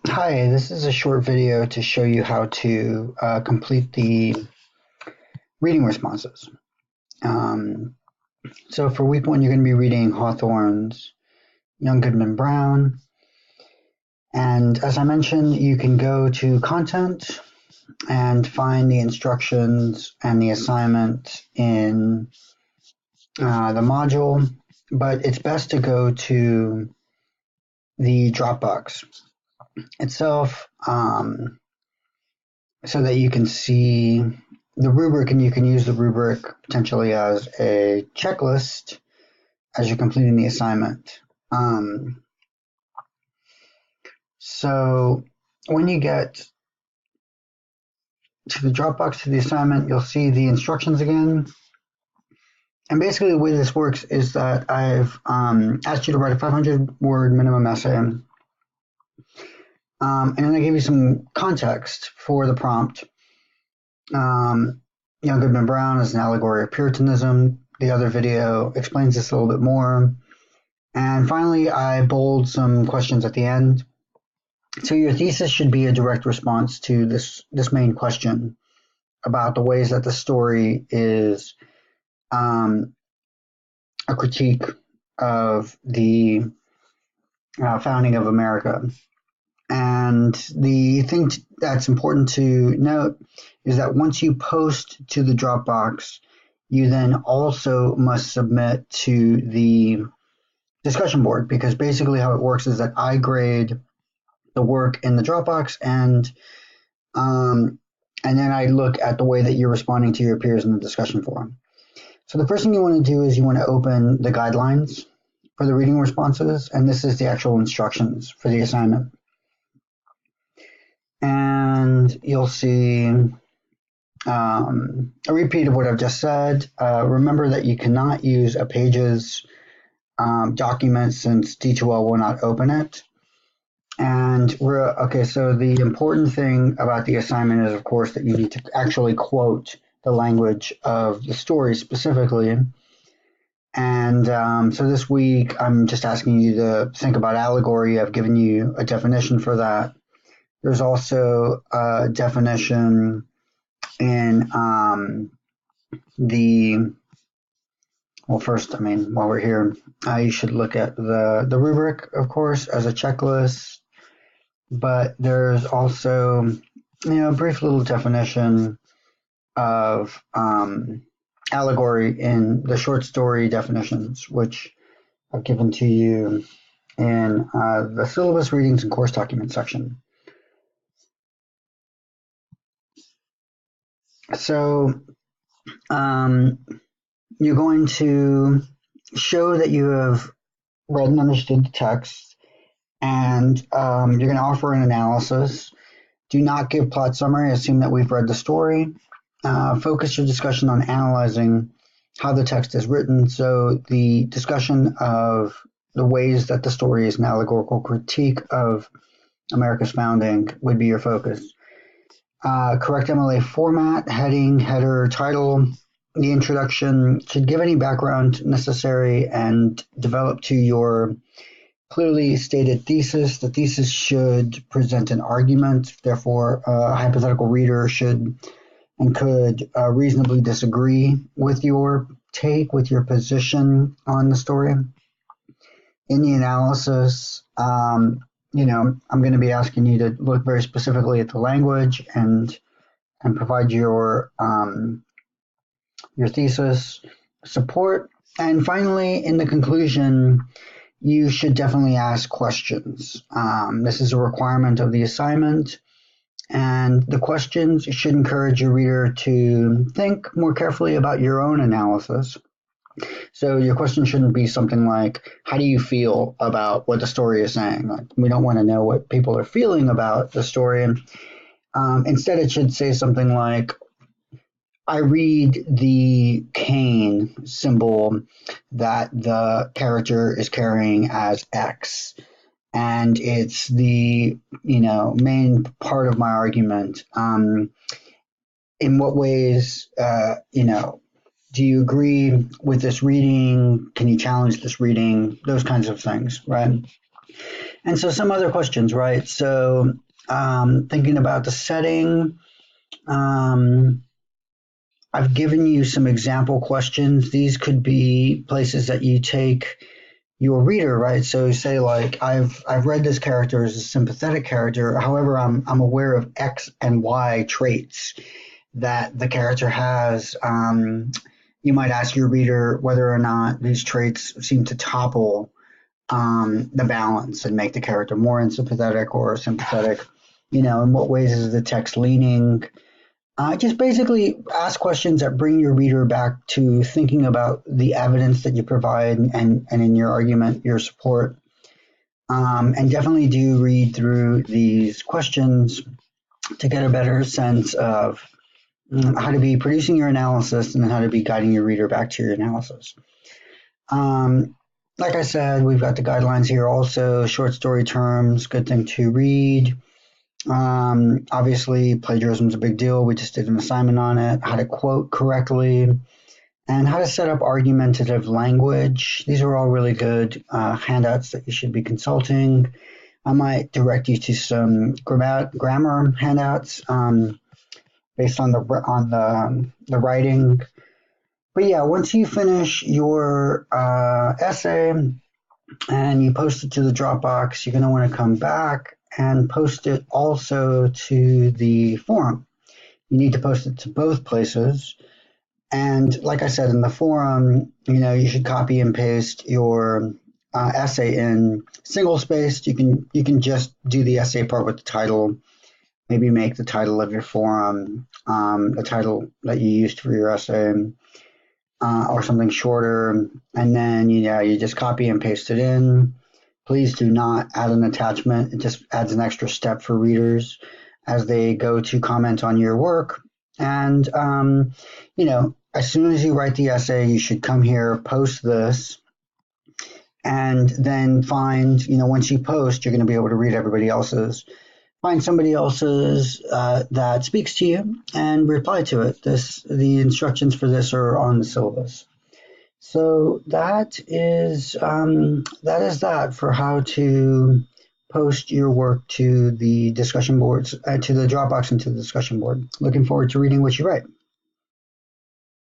Hi, this is a short video to show you how to complete the reading responses. Um, so for week one, you're going to be reading Hawthorne's Young Goodman Brown. And as I mentioned, you can go to content and find the instructions and the assignment in the module, but it's best to go to the Dropbox itself so that you can see the rubric, and you can use the rubric potentially as a checklist as you're completing the assignment. So when you get to the Dropbox to the assignment, you'll see the instructions again. And basically the way this works is that I've asked you to write a 500-word minimum essay. And then I give you some context for the prompt. Young Goodman Brown is an allegory of Puritanism. The other video explains this a little bit more. And finally, I bold some questions at the end. So your thesis should be a direct response to this main question about the ways that the story is a critique of the founding of America. And the thing that's important to note is that once you post to the Dropbox, you then also must submit to the discussion board, because basically how it works is that I grade the work in the Dropbox, and then I look at the way that you're responding to your peers in the discussion forum. So the first thing you want to do is you want to open the guidelines for the reading responses, and this is the actual instructions for the assignment. And you'll see a repeat of what I've just said. Remember that you cannot use a Pages document since D2L will not open it. And okay, so the important thing about the assignment is, of course, that you need to actually quote the language of the story specifically. And so this week, I'm just asking you to think about allegory. I've given you a definition for that. There's also a definition in well, first, while we're here, you should look at the rubric, of course, as a checklist. But there's also, a brief little definition of allegory in the short story definitions, which I've given to you in the syllabus readings and course document section. So you're going to show that you have read and understood the text, and you're going to offer an analysis. Do not give plot summary. Assume that we've read the story. Focus your discussion on analyzing how the text is written. So the discussion of the ways that the story is an allegorical critique of America's founding would be your focus. Correct MLA format, heading, header, title. The introduction should give any background necessary and develop to your clearly stated thesis. The thesis should present an argument. Therefore, a hypothetical reader should and could reasonably disagree with your take, with your position on the story. In the analysis, I'm going to be asking you to look very specifically at the language and provide your thesis support. And finally, in the conclusion, you should definitely ask questions. This is a requirement of the assignment, and the questions should encourage your reader to think more carefully about your own analysis. So your question shouldn't be something like, how do you feel about what the story is saying? Like, we don't want to know what people are feeling about the story. Instead, it should say something like, I read the cane symbol that the character is carrying as X, and it's the main part of my argument. In what ways do you agree with this reading? Can you challenge this reading? Those kinds of things, right? And so some other questions, right? So thinking about the setting, um, I've given you some example questions. These could be places that you take your reader, right? So say like I've read this character as a sympathetic character. However, I'm aware of X and Y traits that the character has. You might ask your reader whether or not these traits seem to topple the balance and make the character more unsympathetic or sympathetic. In what ways is the text leaning? Just basically ask questions that bring your reader back to thinking about the evidence that you provide and in your argument, your support. And definitely do read through these questions to get a better sense of how to be producing your analysis and how to be guiding your reader back to your analysis. Like I said, we've got the guidelines here also, short story terms, good thing to read. Obviously, plagiarism is a big deal. We just did an assignment on it, how to quote correctly, and how to set up argumentative language. These are all really good handouts that you should be consulting. I might direct you to some grammar handouts based on the writing. But yeah, once you finish your essay and you post it to the Dropbox, you're going to want to come back and post it also to the forum. You need to post it to both places. And like I said, in the forum, you should copy and paste your essay in single spaced. You can just do the essay part with the title. Maybe make the title of your forum the title that you used for your essay, or something shorter. And then you just copy and paste it in. Please do not add an attachment. It just adds an extra step for readers as they go to comment on your work. And, as soon as you write the essay, you should come here, post this, and then find, once you post, you're going to be able to read everybody else's. Find somebody else's that speaks to you and reply to it. The instructions for this are on the syllabus. So that is that for how to post your work to the discussion boards, to the Dropbox and to the discussion board. Looking forward to reading what you write.